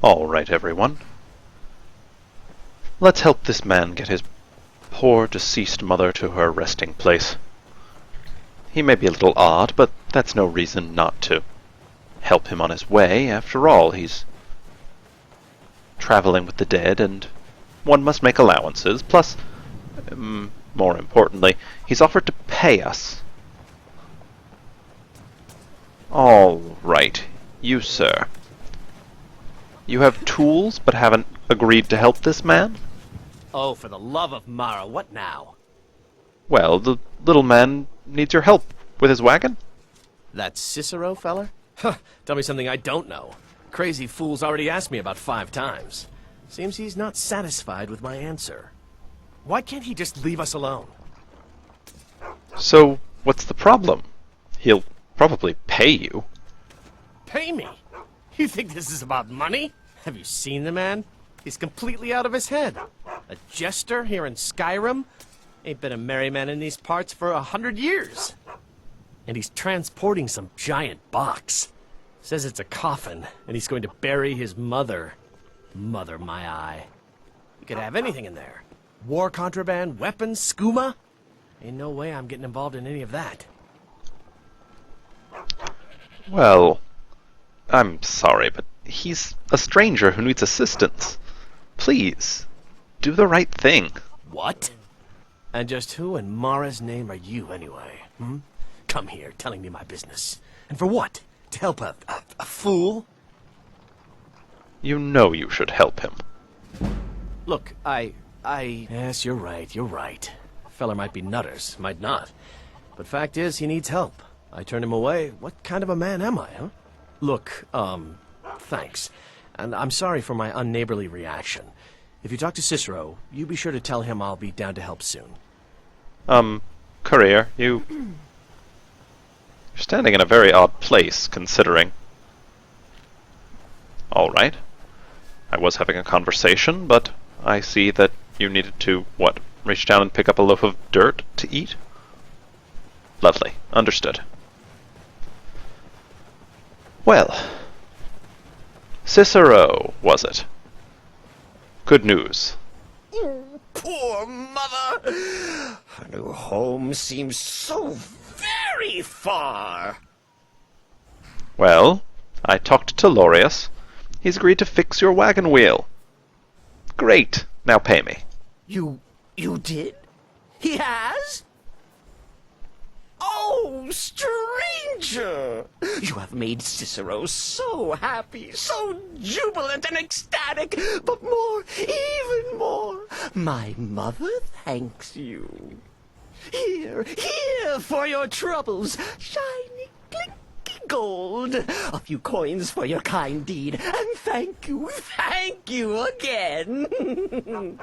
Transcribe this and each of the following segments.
All right, everyone. Let's help this man get his poor deceased mother to her resting place. He may be a little odd, but that's no reason not to help him on his way. After all, he's traveling with the dead, and one must make allowances. Plus, more importantly, he's offered to pay us. All right, you, sir. You have tools, but haven't agreed to help this man? Oh, for the love of Mara, what now? Well, the little man needs your help with his wagon. That Cicero feller? Huh, tell me something I don't know. Crazy fool's already asked me about 5 times. Seems he's not satisfied with my answer. Why can't he just leave us alone? So, what's the problem? He'll probably pay you. Pay me? You think this is about money? Have you seen the man? He's completely out of his head. A jester here in Skyrim? Ain't been a merry man in these parts for 100 years. And he's transporting some giant box. Says it's a coffin, and he's going to bury his mother. Mother, my eye. You could have anything in there. War contraband, weapons, skooma. Ain't no way I'm getting involved in any of that. Well, I'm sorry, but he's a stranger who needs assistance. Please, do the right thing. What? And just who in Mara's name are you, anyway? Come here, telling me my business. And for what? To help a fool? You know you should help him. Look, Yes, you're right. Feller might be nutters, might not. But fact is, he needs help. I turned him away. What kind of a man am I, huh? Look, thanks. And I'm sorry for my unneighborly reaction. If you talk to Cicero, you be sure to tell him I'll be down to help soon. Courier, you're standing in a very odd place, considering. All right. I was having a conversation, but I see that you needed to, reach down and pick up a loaf of dirt to eat? Lovely. Understood. Well, Cicero, was it? Good news. Poor mother! Her new home seems so very far. Well, I talked to Lorius. He's agreed to fix your wagon wheel. Great. Now pay me. You did? He has? Oh, stranger! You have made Cicero so happy, so jubilant and ecstatic, but more, even more, my mother thanks you. Here for your troubles, shiny, clinky gold, a few coins for your kind deed, and thank you again.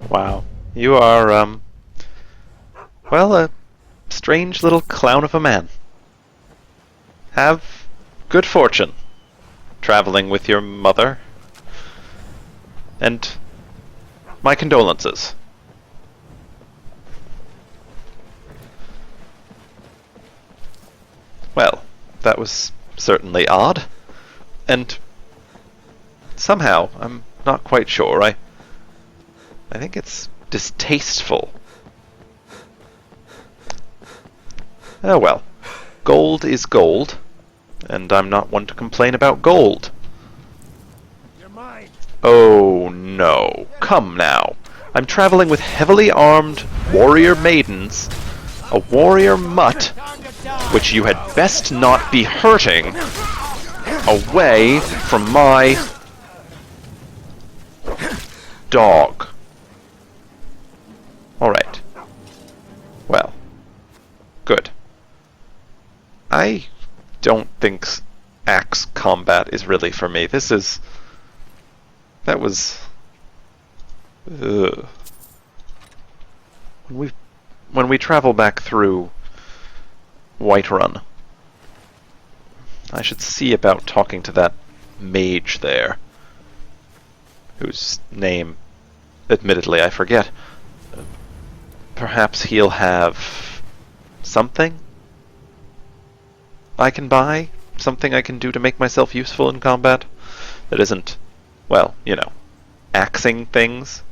Wow. You are, well, a strange little clown of a man. Have good fortune traveling with your mother. And my condolences. Well, that was certainly odd. And somehow, I'm not quite sure, I think it's distasteful. Oh well. Gold is gold, and I'm not one to complain about gold. You're mine. Oh no. Come now. I'm traveling with heavily armed warrior maidens, a warrior mutt, which you had best not be hurting, away from my dog. Alright. Well. Good. I don't think axe combat is really for me. That was... Ugh. When we travel back through Whiterun, I should see about talking to that mage there, whose name, admittedly, I forget. Perhaps he'll have something I can buy? Something I can do to make myself useful in combat? that isn't, well, you know, axing things.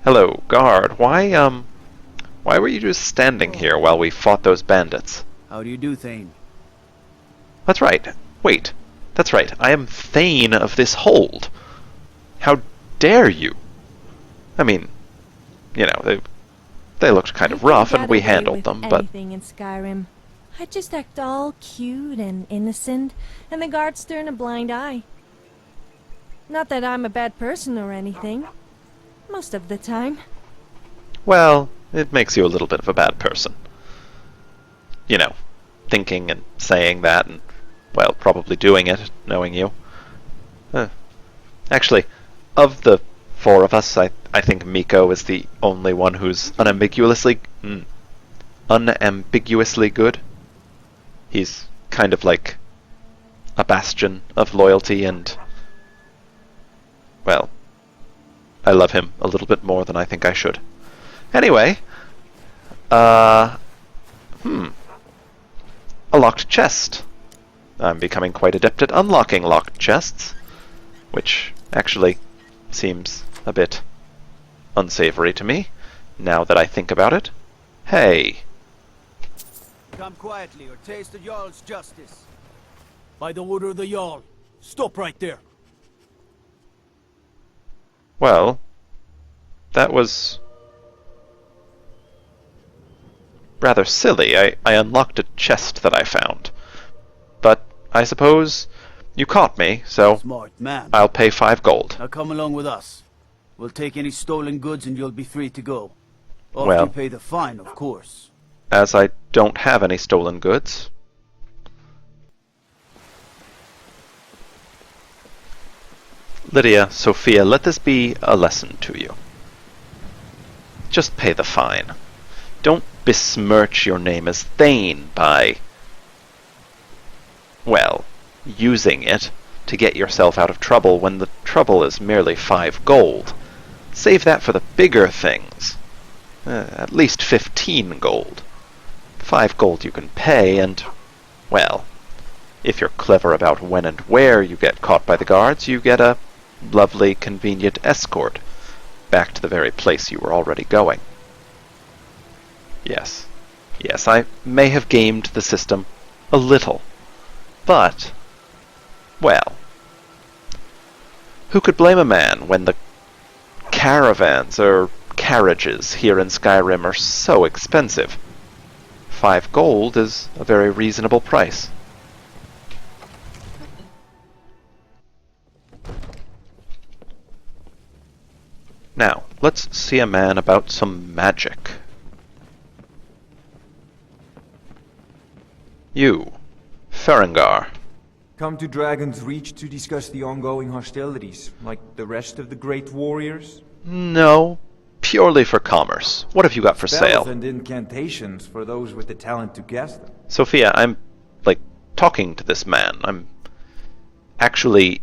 Hello, guard. Why were you just standing here while we fought those bandits? How do you do, Thane? That's right. Wait. That's right. I am Thane of this hold. How dare you? I mean, you know, they looked kind of rough and we handled them, but... anything in Skyrim. I just act all cute and innocent, and the guards turn a blind eye. Not that I'm a bad person or anything. Most of the time. Well, it makes you a little bit of a bad person. You know, thinking and saying that and, well, probably doing it, knowing you. Actually, of the four of us, I think Miko is the only one who's unambiguously good. He's kind of like a bastion of loyalty and, well, I love him a little bit more than I think I should. Anyway, a locked chest. I'm becoming quite adept at unlocking locked chests, which actually seems a bit unsavory to me, now that I think about it. Hey. Come quietly or taste the Jarl's justice. By the order of the Jarl. Stop right there. Well, that was rather silly. I unlocked a chest that I found. But I suppose you caught me, so Smart man. I'll pay 5 gold. Now come along with us. We'll take any stolen goods and you'll be free to go. After Well. you pay the fine, of course. As I don't have any stolen goods. Lydia, Sophia, let this be a lesson to you. Just pay the fine. Don't besmirch your name as Thane by, well, using it to get yourself out of trouble when the trouble is merely 5 gold. Save that for the bigger things. At least 15 gold. 5 gold you can pay, and, well, if you're clever about when and where you get caught by the guards, you get a lovely, convenient escort back to the very place you were already going. Yes, I may have gamed the system a little, but, well, who could blame a man when the caravans or carriages here in Skyrim are so expensive? 5 gold is a very reasonable price. Now, let's see a man about some magic. You, Ferengar. Come to Dragon's Reach to discuss the ongoing hostilities, like the rest of the great warriors? No, purely for commerce. What have you got for Spells sale? and incantations for those with the talent to cast them. Sophia, I'm, like, talking to this man. I'm actually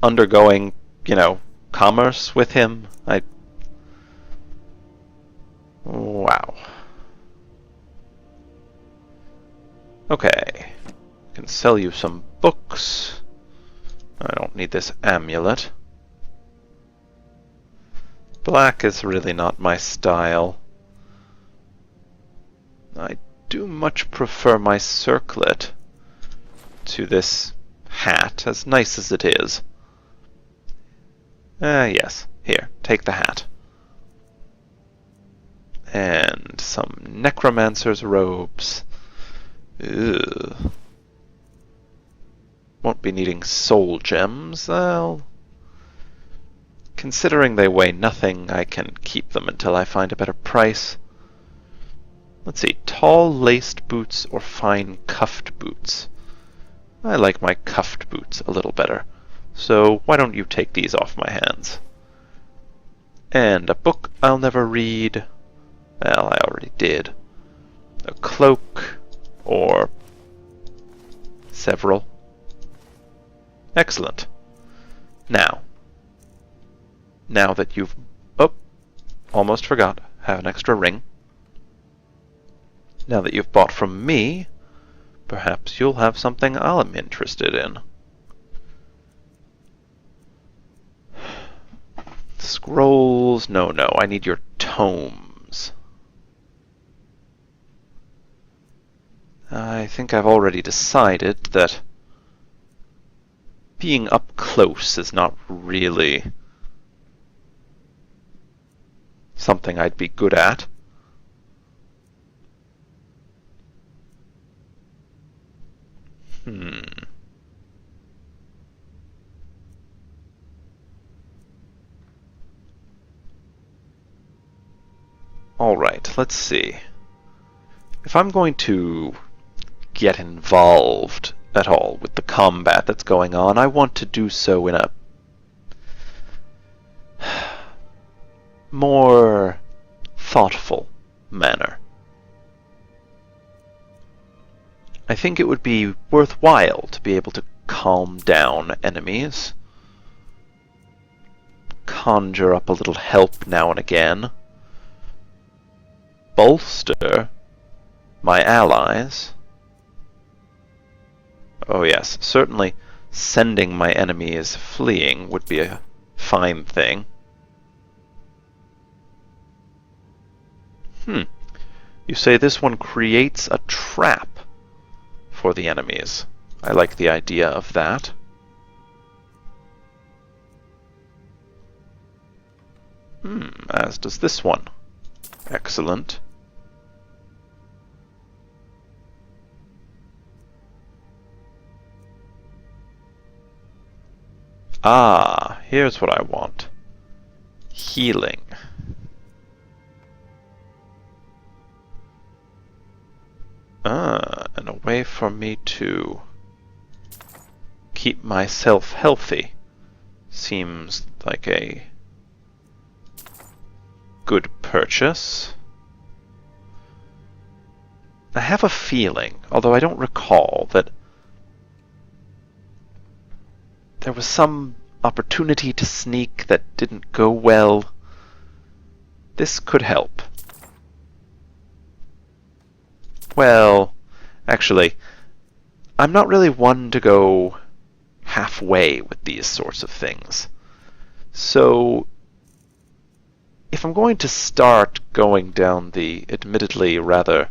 undergoing, you know, commerce with him. Wow. Okay. Can sell you some books. I don't need this amulet. Black is really not my style. I do much prefer my circlet to this hat, as nice as it is. Yes. Here, take the hat. And some necromancer's robes. Ugh. Won't be needing soul gems. Well, considering they weigh nothing, I can keep them until I find a better price. Let's see, tall laced boots or fine cuffed boots. I like my cuffed boots a little better, so why don't you take these off my hands? And a book I'll never read. Well, I already did. A cloak, or several. Excellent. Now that you've... Oh, almost forgot. Have an extra ring. Now that you've bought from me, perhaps you'll have something I'm interested in. Scrolls? No, no, I need your tomes. I think I've already decided that being up close is not really something I'd be good at. Alright, let's see. If I'm going to get involved at all with the combat that's going on, I want to do so in a more thoughtful manner. I think it would be worthwhile to be able to calm down enemies, conjure up a little help now and again, bolster my allies. Oh yes, certainly sending my enemies fleeing would be a fine thing. You say this one creates a trap for the enemies. I like the idea of that. As does this one. Excellent. Ah, here's what I want. Healing. And a way for me to keep myself healthy. Seems like a good purchase. I have a feeling, although I don't recall, that there was some opportunity to sneak that didn't go well. This could help. Well, actually, I'm not really one to go halfway with these sorts of things. So, if I'm going to start going down the admittedly rather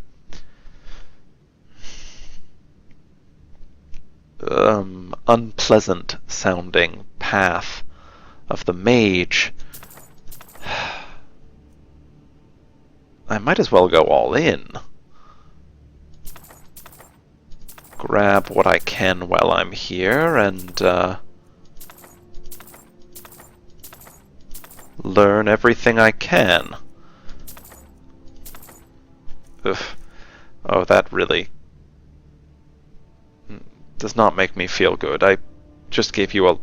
unpleasant sounding path of the mage, I might as well go all in. Grab what I can while I'm here and learn everything I can. Ugh. Oh, that really does not make me feel good. I just gave you a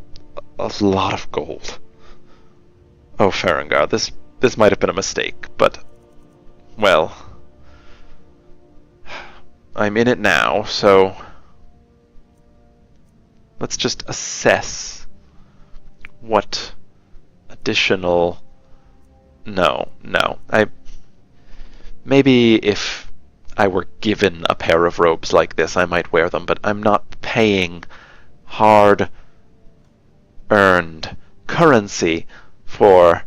lot of gold. Oh, Farengar, this might have been a mistake, but, well, I'm in it now, so let's just assess what additional... No. Maybe if I were given a pair of robes like this, I might wear them, but I'm not paying hard-earned currency for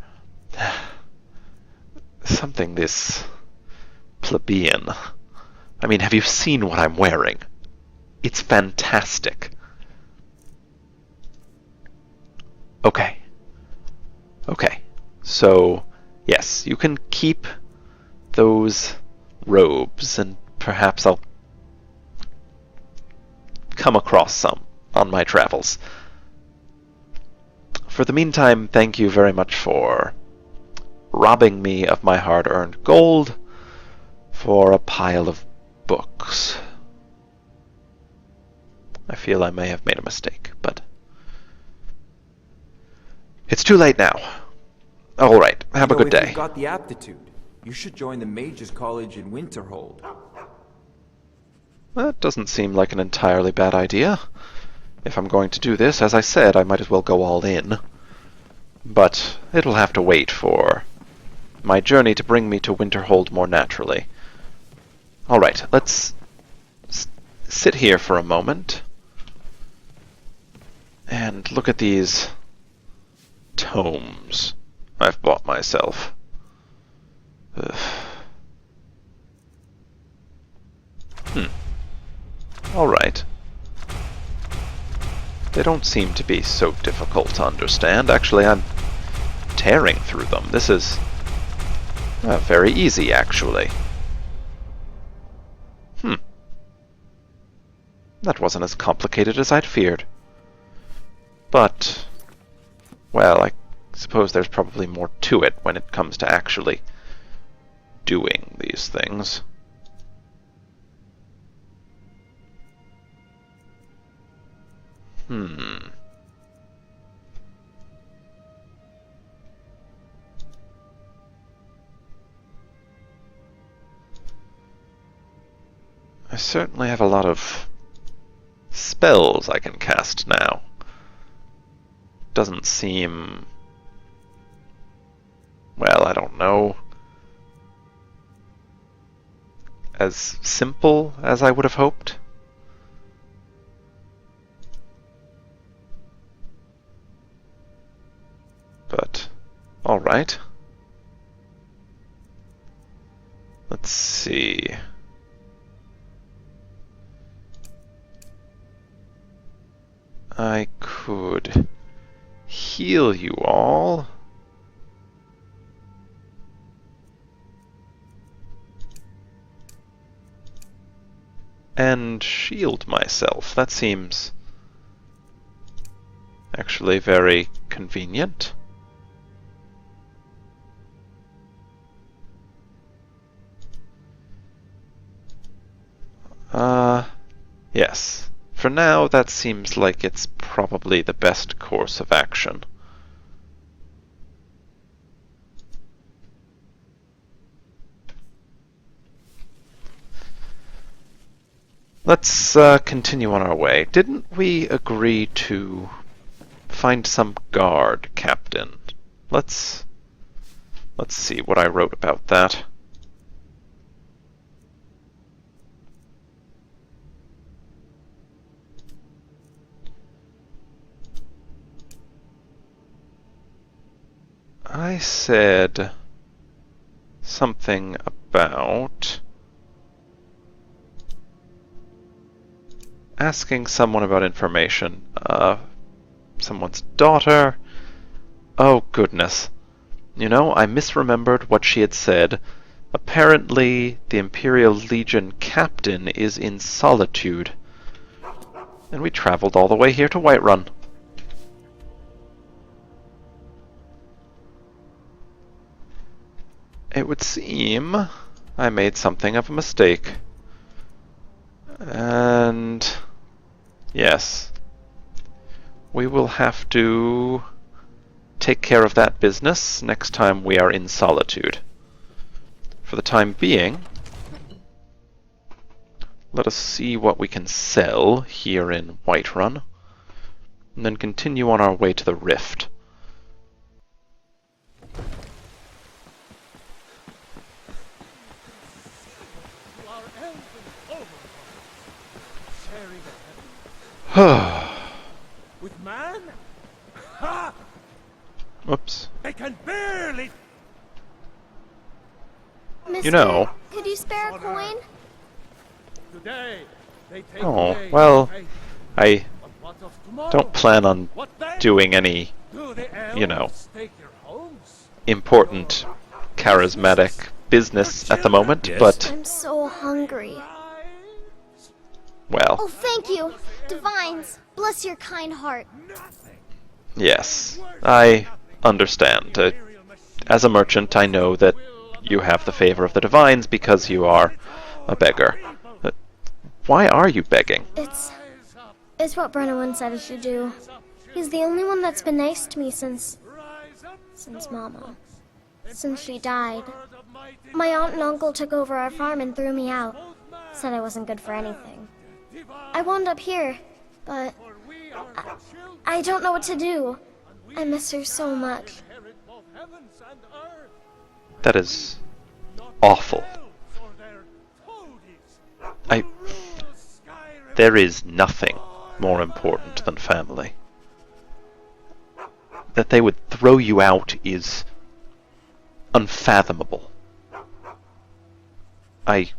something this plebeian. I mean, have you seen what I'm wearing? It's fantastic. Okay. So, yes, you can keep those robes, and perhaps I'll come across some on my travels. For the meantime, thank you very much for robbing me of my hard-earned gold for a pile of books. I feel I may have made a mistake, but it's too late now. All right, have a good day. If you've got the aptitude, you should join the Mages College in Winterhold. That doesn't seem like an entirely bad idea. If I'm going to do this, as I said, I might as well go all in. But it'll have to wait for my journey to bring me to Winterhold more naturally. Alright, let's sit here for a moment and look at these tomes. I've bought myself. Ugh. Alright. They don't seem to be so difficult to understand. Actually, I'm tearing through them. This is very easy, actually. That wasn't as complicated as I'd feared. But, well, I suppose there's probably more to it when it comes to actually doing these things. I certainly have a lot of spells I can cast now. Doesn't seem... well, I don't know. As simple as I would have hoped. But, alright. Let's see. I could heal you all. And shield myself. That seems actually very convenient. Yes. For now, that seems like it's probably the best course of action. Let's continue on our way. Didn't we agree to find some guard captain? Let's see what I wrote about that. I said something about asking someone about information. Someone's daughter. Oh, goodness. You know, I misremembered what she had said. Apparently, the Imperial Legion captain is in Solitude. And we traveled all the way here to Whiterun. It would seem I made something of a mistake. And yes, we will have to take care of that business next time we are in Solitude. For the time being, let us see what we can sell here in Whiterun, and then continue on our way to the Rift. With man? Ha! Oops. They can barely. You know. Could you spare a coin? Today, they take Oh, away well, faith. I But what of tomorrow? don't plan on What then? doing any, Do the you know, elves take your homes? important, charismatic business at the moment, but, I'm so hungry. well, Oh, thank you. Divines, bless your kind heart. yes, I understand. As a merchant, I know that you have the favor of the divines because you are a beggar. Why are you begging? It's what Brennan said I should do. He's the only one that's been nice to me since Mama. Since she died. My aunt and uncle took over our farm and threw me out. Said I wasn't good for anything. I wound up here, but I don't know what to do. I miss her so much. That is awful. There is nothing more important than family. That they would throw you out is unfathomable. I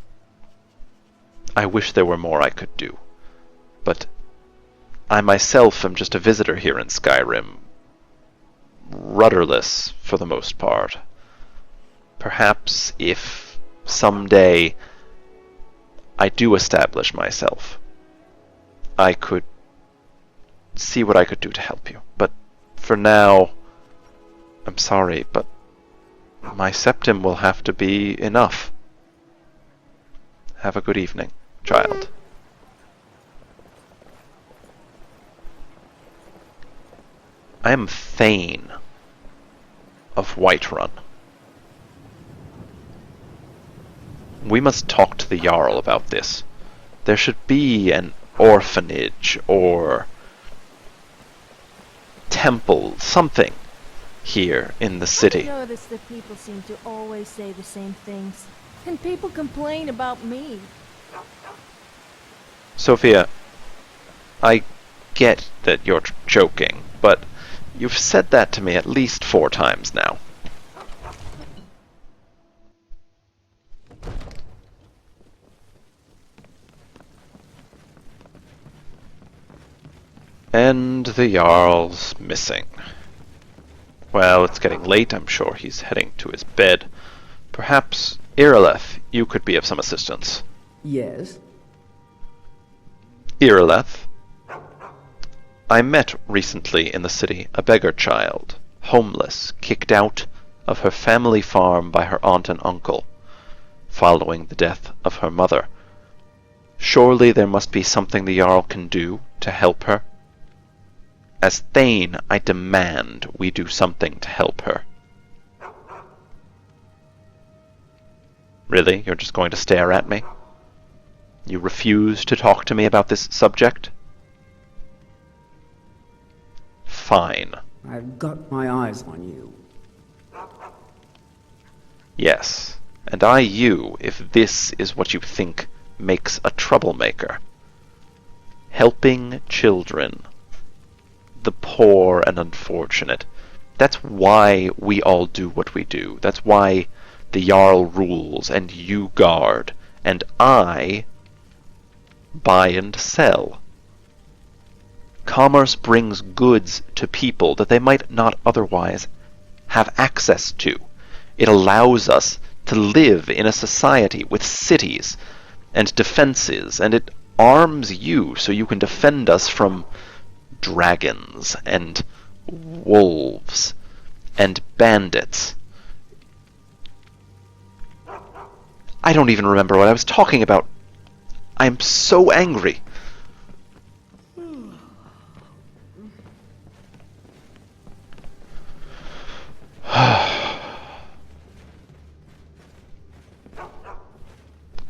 wish there were more I could do, but I myself am just a visitor here in Skyrim, rudderless for the most part. Perhaps if someday I do establish myself, I could see what I could do to help you. But for now, I'm sorry, but my septim will have to be enough. Have a good evening, child. I am Thane of Whiterun. We must talk to the Jarl about this. There should be an orphanage or temple, something, here in the city. I've noticed that people seem to always say the same things, and people complain about me. Sophia, I get that you're joking, but you've said that to me at least 4 times now. And the Jarl's missing. Well, it's getting late. I'm sure he's heading to his bed. Perhaps, Irileth, you could be of some assistance. Yes? Irileth, I met recently in the city a beggar child, homeless, kicked out of her family farm by her aunt and uncle, following the death of her mother. Surely there must be something the Jarl can do to help her. As Thane, I demand we do something to help her. Really? You're just going to stare at me? You refuse to talk to me about this subject? Fine. I've got my eyes on you. Yes, and I you if this is what you think makes a troublemaker. Helping children, the poor and unfortunate. That's why we all do what we do. That's why the Jarl rules and you guard, and I buy and sell. Commerce brings goods to people that they might not otherwise have access to. It allows us to live in a society with cities and defenses, and it arms you so you can defend us from dragons and wolves and bandits. I don't even remember what I was talking about. I'm so angry.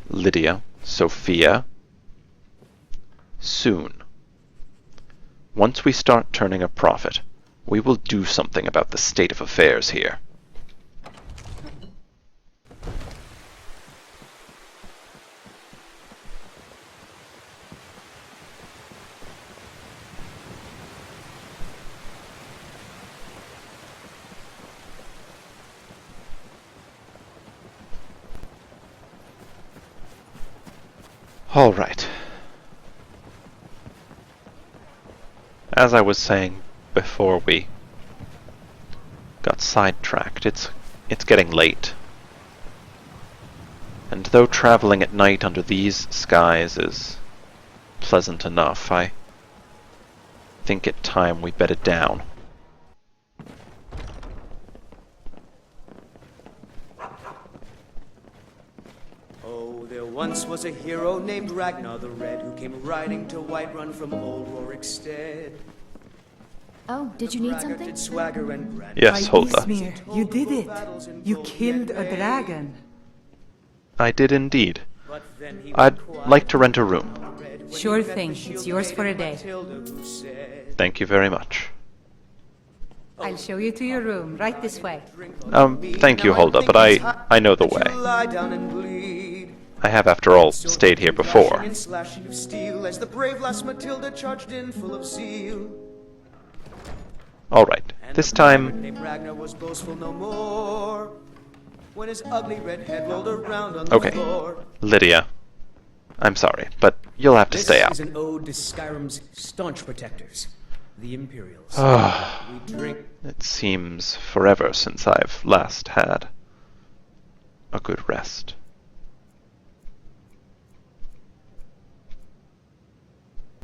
Lydia, Sophia, soon. Once we start turning a profit, we will do something about the state of affairs here. All right. As I was saying before we got sidetracked, it's getting late. And though traveling at night under these skies is pleasant enough, I think it time we bedded down. Once was a hero named Ragnar the Red who came riding to Whiterun from old Rorikstead. Oh, did you need something? Yes, Hulda. You did it. You killed a dragon. I did indeed. I'd like to rent a room. Sure thing. It's yours for a day. Thank you very much. I'll show you to your room, right this way. Thank you, Hulda, but I know the way. I have, after all, stayed here before. Alright, this time... when his ugly red head rolled around on the Okay. floor. Lydia, I'm sorry, but you'll have to stay out. This is an ode to Skyrim's staunch protectors, the Imperials. We drink. It seems forever since I've last had a good rest.